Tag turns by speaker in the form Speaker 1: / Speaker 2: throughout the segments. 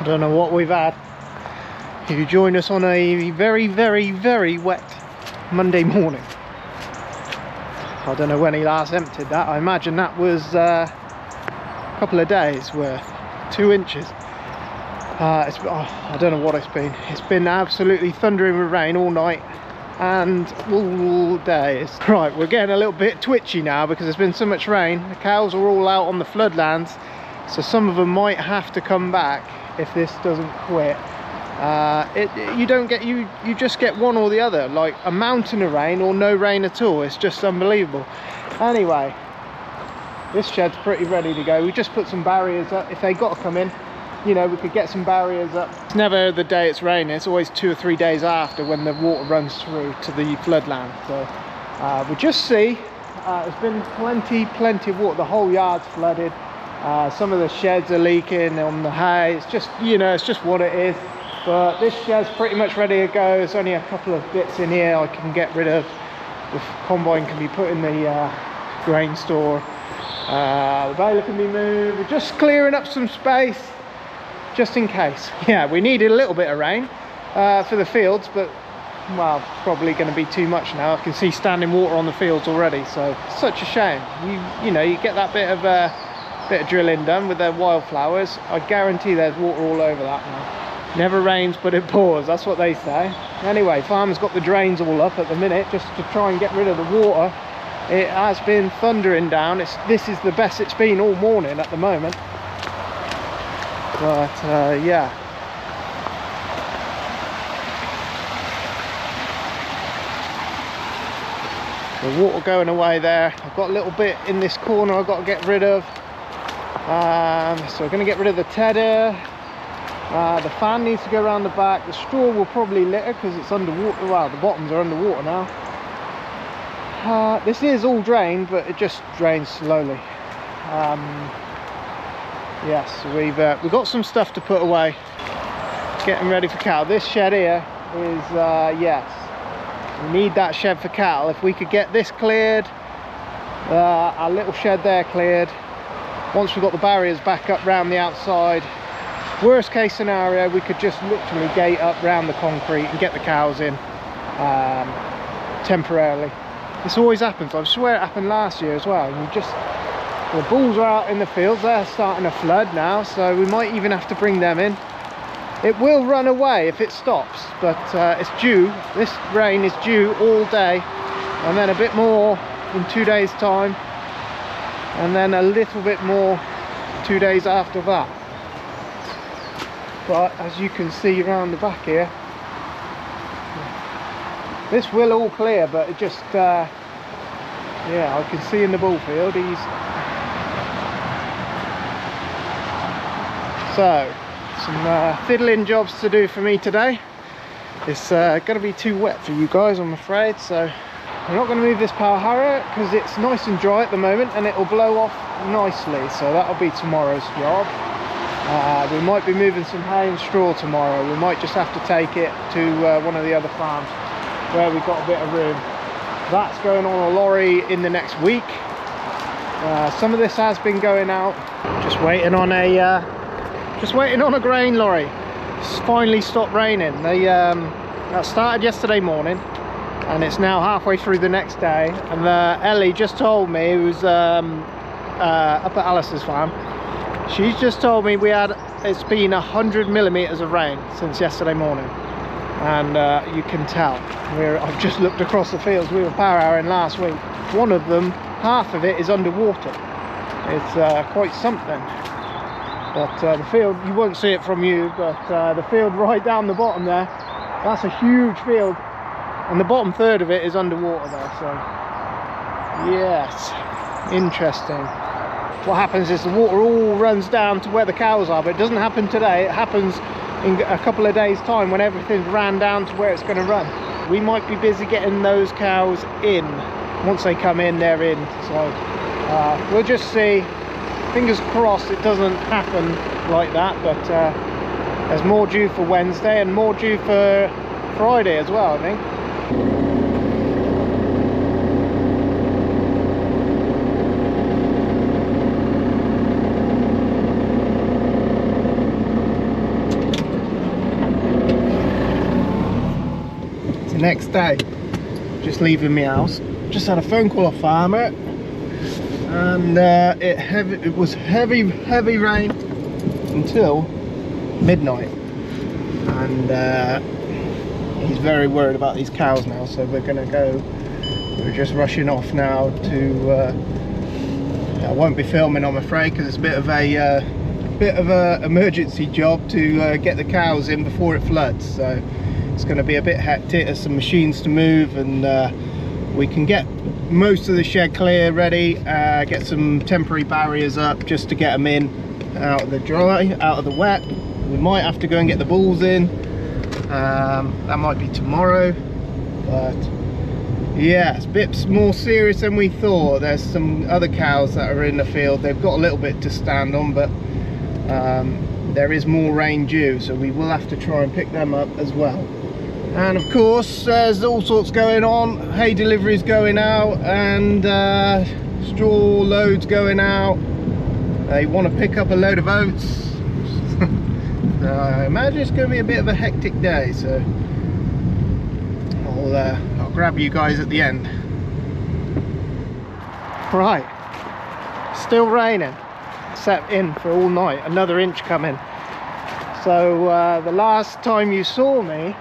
Speaker 1: I don't know what we've had. You joined us on a very, very, very wet Monday morning. I don't know when he last emptied that. I imagine that was a couple of days worth, 2 inches. I don't know what it's been. It's been absolutely thundering with rain all night and all day. Right, we're getting a little bit twitchy now because there's been so much rain. The cows are all out on the floodlands, so some of them might have to come back if this doesn't quit. You just get one or the other, like a mountain of rain or no rain at all. It's just unbelievable. Anyway, this shed's pretty ready to go. We just put some barriers up. If they got to come in, you know, we could get some barriers up. It's never the day it's raining, it's always 2 or 3 days after when the water runs through to the floodland. So we'll just see. There's been plenty of water. The whole yard's flooded. Some of the sheds are leaking on the hay. It's just, you know, it's just what it is. But this shed's pretty much ready to go. There's only a couple of bits in here I can get rid of. The combine can be put in the grain store. The baler can be moved. We're just clearing up some space just in case. Yeah, we needed a little bit of rain for the fields, but well, probably going to be too much now. I can see standing water on the fields already, so such a shame. You know, you get that bit of drilling done with the wildflowers. I guarantee there's water all over that now. Never rains but it pours, that's what they say. Anyway, farmers got the drains all up at the minute just to try and get rid of the water. It has been thundering down. This is the best it's been all morning at the moment. But yeah. The water going away there. I've got a little bit in this corner I've got to get rid of. So we're going to get rid of the tedder. The fan needs to go around the back. The straw will probably litter because it's underwater. Well, the bottoms are underwater now. This is all drained, but it just drains slowly. Yes, we've got some stuff to put away. Getting ready for cattle. This shed here is yes, we need that shed for cattle. If we could get this cleared, our little shed there cleared. Once we've got the barriers back up round the outside. Worst case scenario, we could just literally gate up round the concrete and get the cows in temporarily. This always happens. I swear it happened last year as well. The bulls are out in the fields. They're starting to flood now, so we might even have to bring them in. It will run away if it stops, but it's due. This rain is due all day, and then a bit more in 2 days' time, and then a little bit more 2 days after that. But as you can see around the back here, this will all clear, but it just yeah, I can see in the bull field so some fiddling jobs to do for me today. It's going to be too wet for you guys, I'm afraid, so I'm not going to move this power harrow because it's nice and dry at the moment and it will blow off nicely, so that'll be tomorrow's job. We might be moving some hay and straw tomorrow. We might just have to take it to one of the other farms where we've got a bit of room. That's going on a lorry in the next week. Some of this has been going out. Just waiting on a grain lorry. It's finally stopped raining. That started yesterday morning and it's now halfway through the next day. And Ellie just told me, who's up at Alice's farm, she's just told me it's been 100 millimeters of rain since yesterday morning, and you can tell. I've just looked across the fields. We were power houring last week. One of them, half of it is underwater. It's quite something. But the field, you won't see it from you, but the field right down the bottom there, that's a huge field, and the bottom third of it is underwater there. So yes, interesting. What happens is the water all runs down to where the cows are, but it doesn't happen today. It happens in a couple of days' time when everything's ran down to where it's going to run. We might be busy getting those cows in. Once they come in, they're in. So we'll just see. Fingers crossed it doesn't happen like that, but there's more due for Wednesday and more due for Friday as well, I think. next day, just leaving my house, just had a phone call off farmer, and it was heavy rain until midnight, and he's very worried about these cows now, so we're just rushing off now to I won't be filming, I'm afraid, because it's a bit of a emergency job to get the cows in before it floods. So it's going to be a bit hectic. There's some machines to move, and we can get most of the shed clear ready, get some temporary barriers up just to get them in, out of the dry, out of the wet. We might have to go and get the bulls in. That might be tomorrow, but yeah, it's a bit more serious than we thought. There's some other cows that are in the field. They've got a little bit to stand on, but there is more rain due, so we will have to try and pick them up as well. And of course, there's all sorts going on. Hay deliveries going out, and straw loads going out. They want to pick up a load of oats. I imagine it's going to be a bit of a hectic day, so I'll grab you guys at the end. Right, still raining, set in for all night, another inch coming. So the last time you saw me,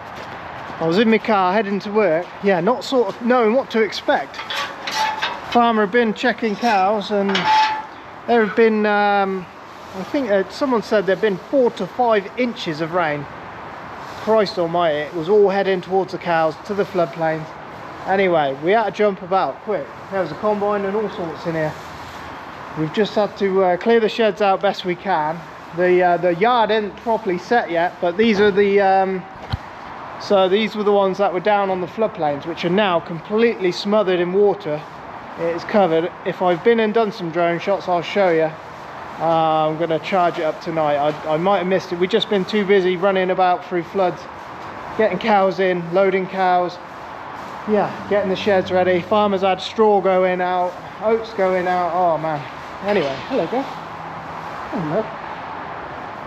Speaker 1: I was in my car heading to work, yeah, not sort of knowing what to expect. Farmer had been checking cows, and there have been I think someone said there have been 4 to 5 inches of rain. Christ almighty, it was all heading towards the cows, to the floodplains. Anyway, we had to jump about quick. There was a combine and all sorts in here. We've just had to clear the sheds out best we can. The yard isn't properly set yet, but these are the so these were the ones that were down on the floodplains, which are now completely smothered in water. It is covered. If I've been and done some drone shots, I'll show you. I'm going to charge it up tonight. I might have missed it. We've just been too busy running about through floods, getting cows in, loading cows, yeah, getting the sheds ready. Farmers had straw going out, oats going out. Oh man. Anyway, hello girl. Hello.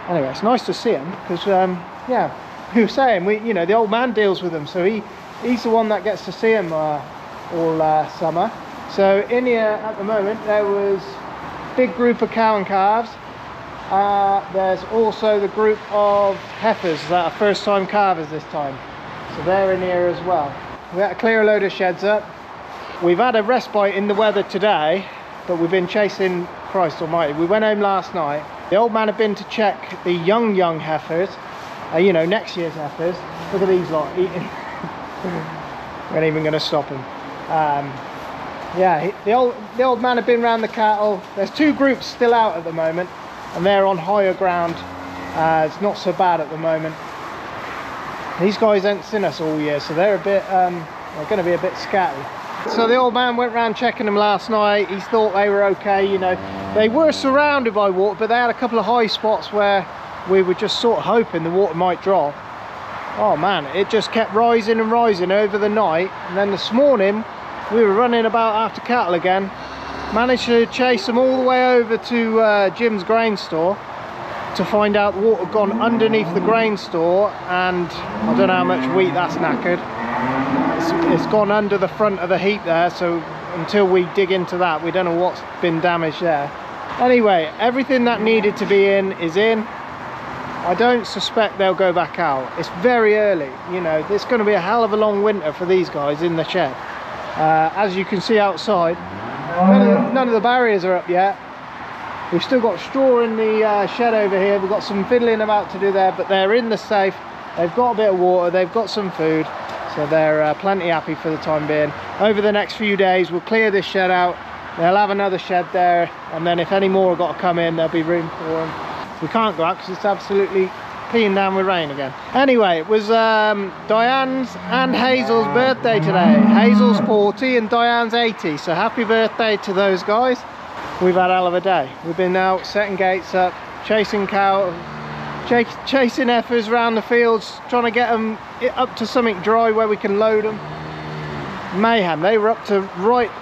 Speaker 1: Anyway, it's nice to see him, because yeah, we were saying, you know, the old man deals with them, so he's the one that gets to see him all summer. So in here at the moment there was big group of cow and calves. There's also the group of heifers that are first time calvers this time, so they're in here as well. We had to clear a load of sheds up. We've had a respite in the weather today, but we've been chasing, Christ almighty. We went home last night. The old man had been to check the young heifers, you know, next year's heifers. Look at these lot eating. We ain't even going to stop him. Yeah, the old man had been around the cattle. There's 2 groups still out at the moment, and they're on higher ground. It's not so bad at the moment. These guys ain't seen us all year, so they're a bit they're going to be a bit scatty. So the old man went round checking them last night. He thought they were okay, you know. They were surrounded by water, but they had a couple of high spots where we were just sort of hoping the water might drop. Oh man, it just kept rising and rising over the night, and then this morning we were running about after cattle again. Managed to chase them all the way over to Jim's grain store to find out the water had gone underneath the grain store, and I don't know how much wheat that's knackered. It's gone under the front of the heap there, so until we dig into that, we don't know what's been damaged there. Anyway, everything that needed to be in is in. I don't suspect they'll go back out. It's very early, you know. It's going to be a hell of a long winter for these guys in the shed. As you can see outside, none of the barriers are up yet. We've still got straw in the shed over here. We've got some fiddling about to do there, but they're in the safe. They've got a bit of water, they've got some food, so they're plenty happy for the time being. Over the next few days we'll clear this shed out. They'll have another shed there, and then if any more have got to come in, there'll be room for them. We can't go out because it's absolutely peeing down with rain again. Anyway, it was Diane's and Hazel's birthday today. Hazel's 40 and Diane's 80, so happy birthday to those guys. We've had a hell of a day. We've been out setting gates up, chasing cows, chasing heifers around the fields, trying to get them up to something dry where we can load them. Mayhem. They were up to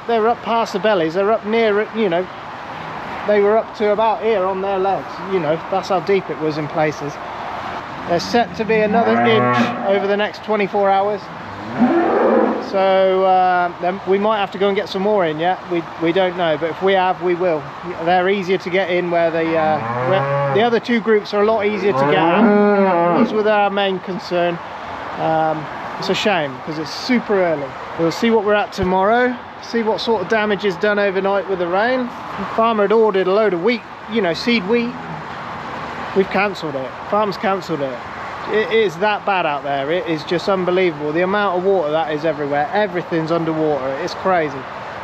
Speaker 1: they were up past the bellies. They were up near it, you know. They were up to about here on their legs, you know. That's how deep it was in places. There's set to be another inch over the next 24 hours. so then we might have to go and get some more in yet. We don't know, but if we have, we will. They're easier to get in where the other two groups are a lot easier to get at. These were our main concern. It's a shame because it's super early. We'll see what we're at tomorrow, see what sort of damage is done overnight with the rain. The farmer had ordered a load of wheat, you know, seed wheat. We've cancelled it. Farm's cancelled it. It is that bad out there. It is just unbelievable. The amount of water that is everywhere. Everything's underwater. It's crazy.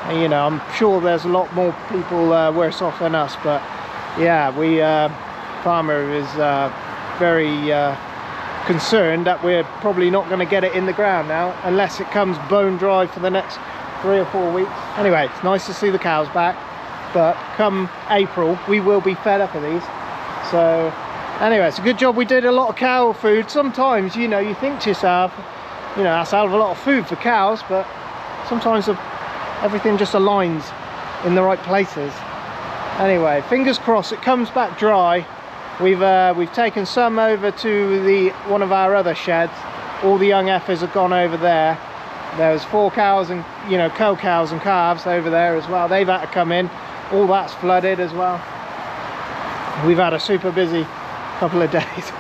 Speaker 1: And, you know, I'm sure there's a lot more people worse off than us, but yeah, farmer is very concerned that we're probably not going to get it in the ground now unless it comes bone dry for the next 3 or 4 weeks. Anyway, it's nice to see the cows back, but come April we will be fed up of these. So anyway, it's a good job we did a lot of cow food. Sometimes, you know, you think to yourself, you know, that's a hell of a lot of food for cows, but sometimes everything just aligns in the right places. Anyway, fingers crossed it comes back dry. We've taken some over to one of our other sheds. All the young heifers have gone over there. There's 4 cows and, you know, cows and calves over there as well. They've had to come in. All that's flooded as well. We've had a super busy couple of days.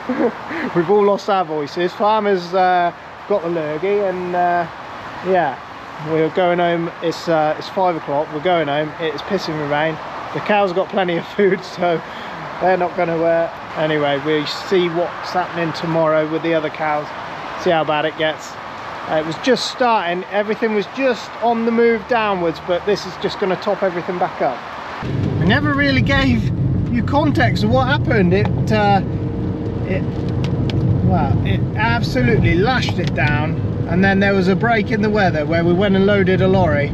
Speaker 1: We've all lost our voices. Farmers got the lurgy, and yeah, we're going home. It's 5 o'clock. We're going home. It's pissing with rain. The cows got plenty of food, so they're not going to anyway, we see what's happening tomorrow with the other cows, see how bad it gets. It was just starting, everything was just on the move downwards, but this is just going to top everything back up. I never really gave you context of what happened. It absolutely lashed it down, and then there was a break in the weather where we went and loaded a lorry,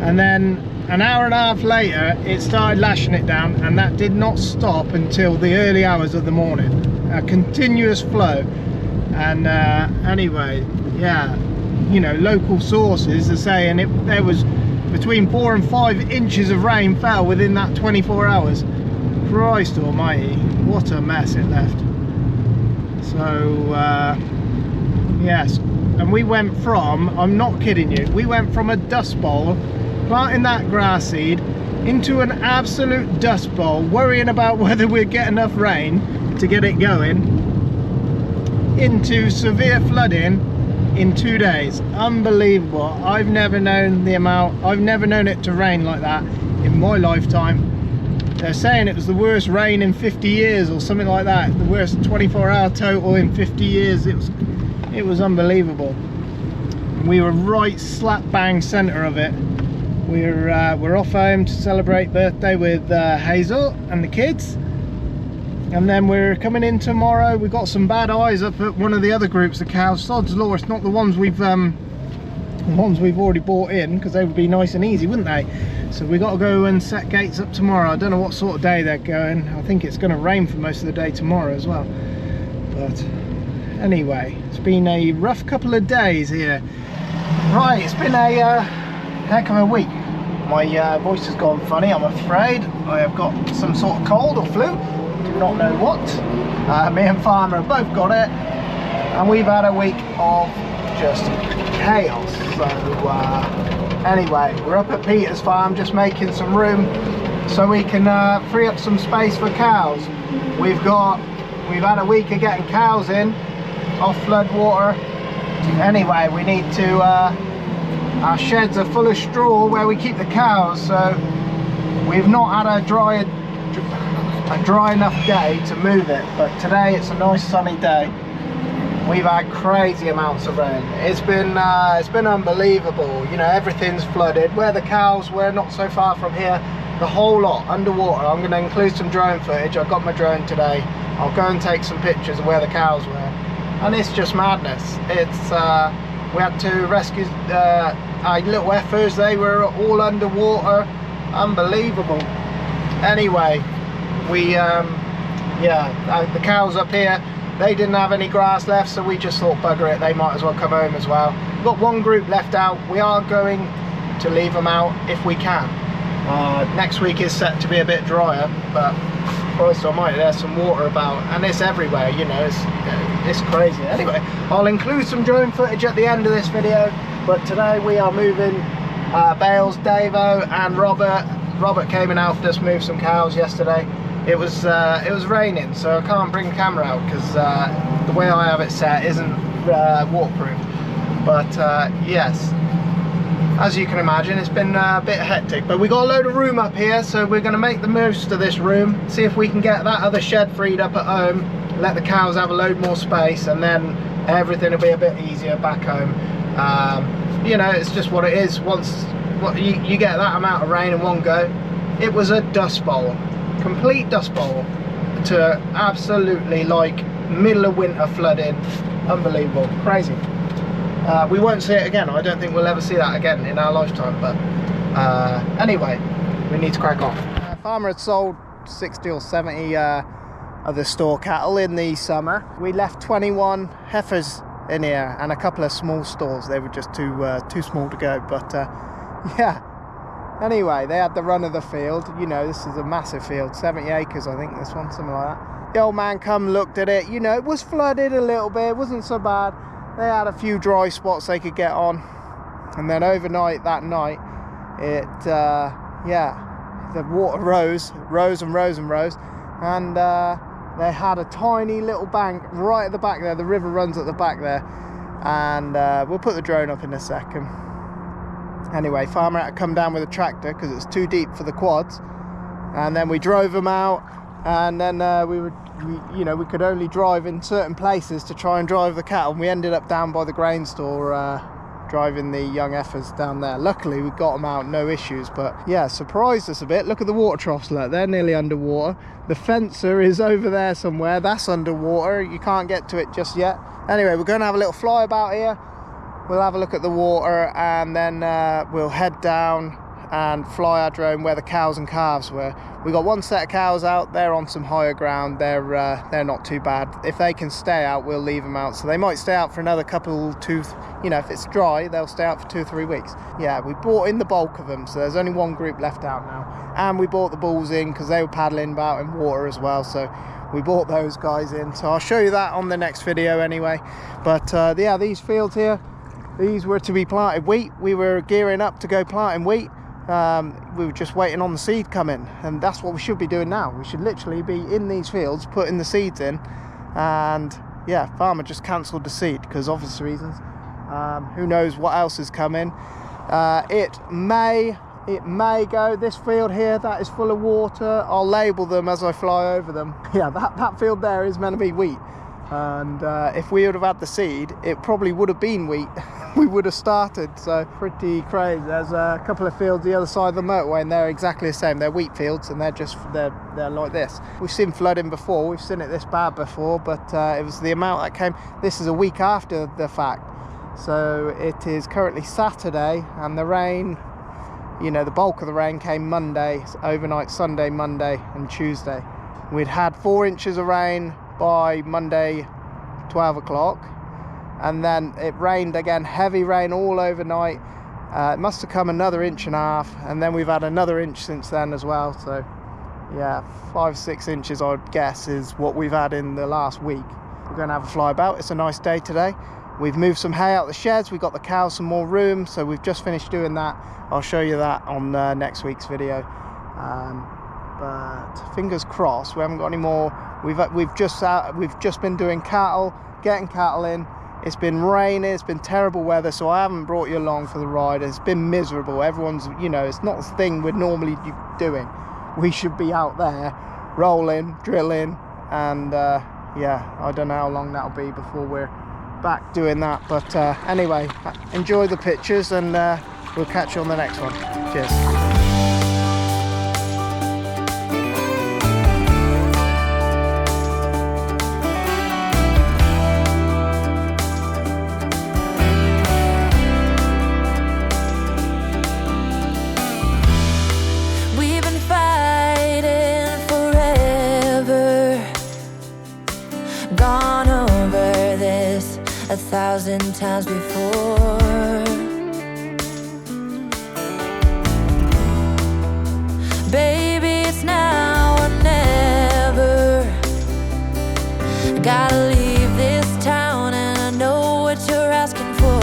Speaker 1: and then an hour and a half later it started lashing it down, and that did not stop until the early hours of the morning. A continuous flow. And anyway, yeah, you know, local sources are saying there was between 4 and 5 inches of rain fell within that 24 hours. Christ almighty, what a mess it left. So yes, and we went from, I'm not kidding you, we went from a dust bowl planting that grass seed into an absolute dust bowl, worrying about whether we'd get enough rain to get it going, into severe flooding in 2 days. Unbelievable. I've never known it to rain like that in my lifetime. They're saying it was the worst rain in 50 years or something like that, the worst 24-hour total in 50 years. It was unbelievable. We were right slap bang center of it. We're off home to celebrate birthday with Hazel and the kids, and then we're coming in tomorrow. We've got some bad eyes up at one of the other groups of cows. Sod's law, it's not the ones we've already bought in, because they would be nice and easy, wouldn't they? So we got to go and set gates up tomorrow. I don't know what sort of day they're going. I think it's going to rain for most of the day tomorrow as well. But anyway, it's been a rough couple of days here. Right, it's been a heck of a week. My voice has gone funny, I'm afraid. I have got some sort of cold or flu, do not know what. Me and Farmer have both got it, and we've had a week of just chaos. So anyway, we're up at Peter's farm just making some room so we can free up some space for cows. We've had a week of getting cows in off flood water. Anyway, we need to our sheds are full of straw where we keep the cows, so we've not had a dry enough day to move it, but today it's a nice sunny day. We've had crazy amounts of rain. It's been unbelievable. You know, everything's flooded. Where the cows were, not so far from here, the whole lot underwater. I'm going to include some drone footage. I got my drone today. I'll go and take some pictures of where the cows were, and it's just madness. It's we had to rescue our little heifers. They were all underwater. Unbelievable. Anyway, the cows up here, they didn't have any grass left, so we just thought, bugger it, they might as well come home as well. We've got one group left out. We are going to leave them out if we can. Next week is set to be a bit drier, but Christ almighty, there's some water about, and it's everywhere, you know, it's crazy. Anyway, I'll include some drone footage at the end of this video. But today we are moving bales. Davo and Robert came and helped us move some cows yesterday. It was raining, so I can't bring the camera out because the way I have it set isn't waterproof. But yes, as you can imagine, it's been a bit hectic, but we got a load of room up here, so we're going to make the most of this room, see if we can get that other shed freed up at home, let the cows have a load more space, and then everything will be a bit easier back home. You know, it's just what it is. Once you get that amount of rain in one go, it was a dust bowl, complete dust bowl, to absolutely like middle of winter flooding. Unbelievable, crazy. We won't see it again. I don't think we'll ever see that again in our lifetime, but anyway, we need to crack on. Farmer had sold 60 or 70 of the store cattle in the summer. We left 21 heifers in here and a couple of small stalls. They were just too small to go, but yeah. Anyway, they had the run of the field. You know, this is a massive field, 70 acres I think, this one, something like that. The old man come, looked at it. You know, it was flooded a little bit, it wasn't so bad. They had a few dry spots they could get on, and then overnight that night, it yeah, the water rose and rose and rose, and they had a tiny little bank right at the back there. The river runs at the back there, and we'll put the drone up in a second. Anyway, farmer had to come down with a tractor because it's too deep for the quads, and then we drove them out, and then you know, we could only drive in certain places to try and drive the cattle, and we ended up down by the grain store driving the young heifers down there. Luckily we got them out, no issues, but yeah, surprised us a bit. Look at the water troughs, look, they're nearly underwater. The fencer is over there somewhere, that's underwater, you can't get to it just yet. Anyway, we're going to have a little fly about here, we'll have a look at the water, and then we'll head down and fly our drone where the cows and calves were. We got one set of cows out, they're on some higher ground, they're not too bad. If they can stay out, we'll leave them out, so they might stay out for another couple, you know, if it's dry they'll stay out for 2 or 3 weeks. Yeah, we brought in the bulk of them, so there's only one group left out now, and we brought the bulls in because they were paddling about in water as well, so we brought those guys in, so I'll show you that on the next video anyway. But yeah, these fields here, these were to be planted wheat. We were gearing up to go planting wheat. We were just waiting on the seed coming, and that's what we should be doing now. We should literally be in these fields putting the seeds in, and yeah, farmer just cancelled the seed because obvious reasons. Who knows what else is coming. It may go, this field here that is full of water, I'll label them as I fly over them. Yeah, that field there is meant to be wheat, and if we would have had the seed, it probably would have been wheat. We would have started, so pretty crazy. There's a couple of fields the other side of the motorway, and they're exactly the same. They're wheat fields, and they're like this. We've seen flooding before, we've seen it this bad before, but it was the amount that came. This is a week after the fact, so it is currently Saturday, and the rain, you know, the bulk of the rain came Monday, overnight, Sunday, Monday and Tuesday. We'd had 4 inches of rain by Monday 12 o'clock, and then it rained again, heavy rain all overnight. It must have come another 1.5 inches, and then we've had another inch since then as well. So yeah, 5-6 inches I'd guess is what we've had in the last week. We're going to have a fly about. It's a nice day today. We've moved some hay out the sheds, we've got the cows some more room, so we've just finished doing that. I'll show you that on next week's video. But fingers crossed we haven't got any more. We've just been doing cattle, getting cattle in. It's been raining, it's been terrible weather, so I haven't brought you along for the ride. It's been miserable. Everyone's, you know, it's not the thing we're normally doing. We should be out there rolling, drilling, and yeah, I don't know how long that'll be before we're back doing that. But anyway, enjoy the pictures, and we'll catch you on the next one. Cheers.
Speaker 2: Gone over this 1,000 times before. Baby, it's now or never. Gotta leave this town, and I know what you're asking for.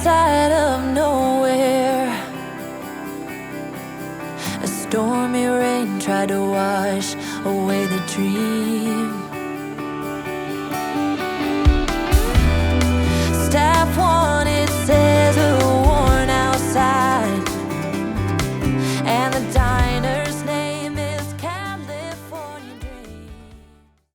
Speaker 2: side of nowhere. A stormy rain tried to wash away the dream.